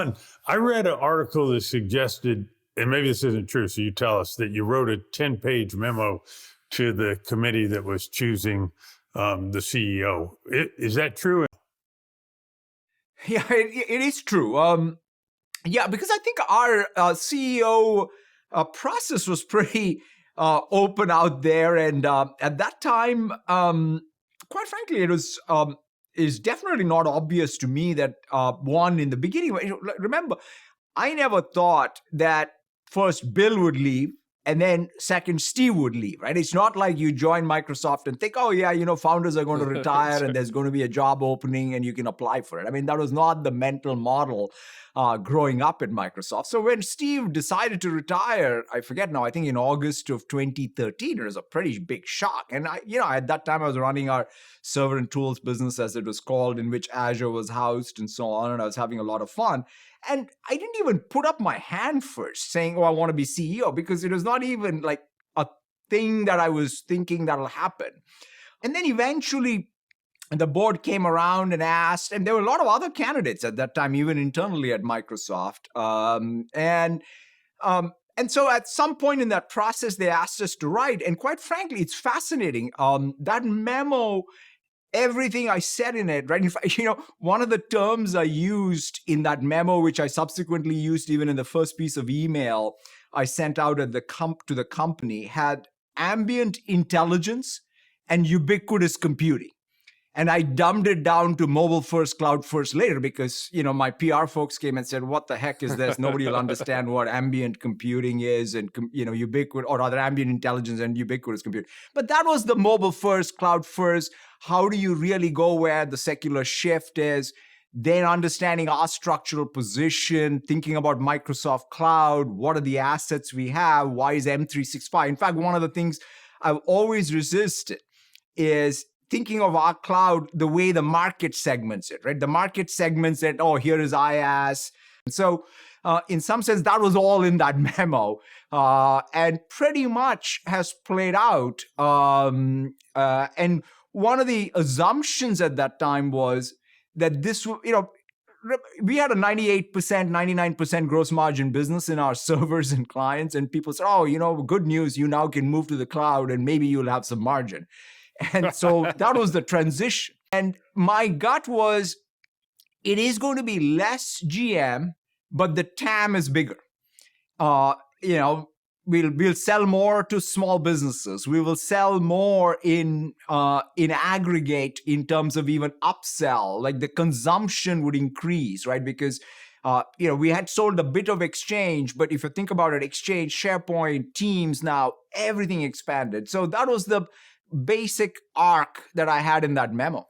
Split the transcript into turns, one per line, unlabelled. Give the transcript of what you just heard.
John, I read an article that suggested, and maybe this isn't true, so you tell us, that you wrote a 10-page memo to the committee that was choosing the CEO. Is that true?
Yeah, it is true. Yeah, because I think our CEO process was pretty open out there, and at that time, quite frankly, it was is definitely not obvious to me that one in the beginning. Remember, I never thought that first Bill would leave and then second Steve would leave, right? It's not like you join Microsoft and think, oh yeah, founders are going to retire and there's going to be a job opening and you can apply for it. I mean, that was not the mental model growing up at Microsoft. So when Steve decided to retire, I forget now, I think in August of 2013, it was a pretty big shock. And at that time I was running our server and tools business, as it was called, in which Azure was housed and so on. And I was having a lot of fun. And I didn't even put up my hand first saying, oh, I want to be CEO, because it was not even like a thing that I was thinking that'll happen. And then eventually the board came around and asked, and there were a lot of other candidates at that time, even internally at Microsoft. And so at some point in that process, they asked us to write. And quite frankly, it's fascinating. That memo, everything I said in it, right? In fact, one of the terms I used in that memo, which I subsequently used even in the first piece of email I sent out to the company, had ambient intelligence and ubiquitous computing. And I dumbed it down to mobile first, cloud first later, because, my PR folks came and said, what the heck is this? Nobody will understand what ambient computing is and, ubiquitous, or rather ambient intelligence and ubiquitous computing. But that was the mobile first, cloud first. How do you really go where the secular shift is? Then understanding our structural position, thinking about Microsoft Cloud, what are the assets we have? Why is M365? In fact, one of the things I've always resisted is thinking of our cloud the way the market segments it, right? The market segments it, oh, here is IaaS. And so in some sense, that was all in that memo, and pretty much has played out. And one of the assumptions at that time was that this, we had a 98%, 99% gross margin business in our servers and clients, and people said, oh, good news, you now can move to the cloud and maybe you'll have some margin. And so that was the transition. And my gut was, it is going to be less GM, but the TAM is bigger. We'll sell more to small businesses. We will sell more in aggregate in terms of even upsell. Like the consumption would increase, right? Because we had sold a bit of Exchange, but if you think about it, Exchange, SharePoint, Teams, now everything expanded. So that was the basic arc that I had in that memo.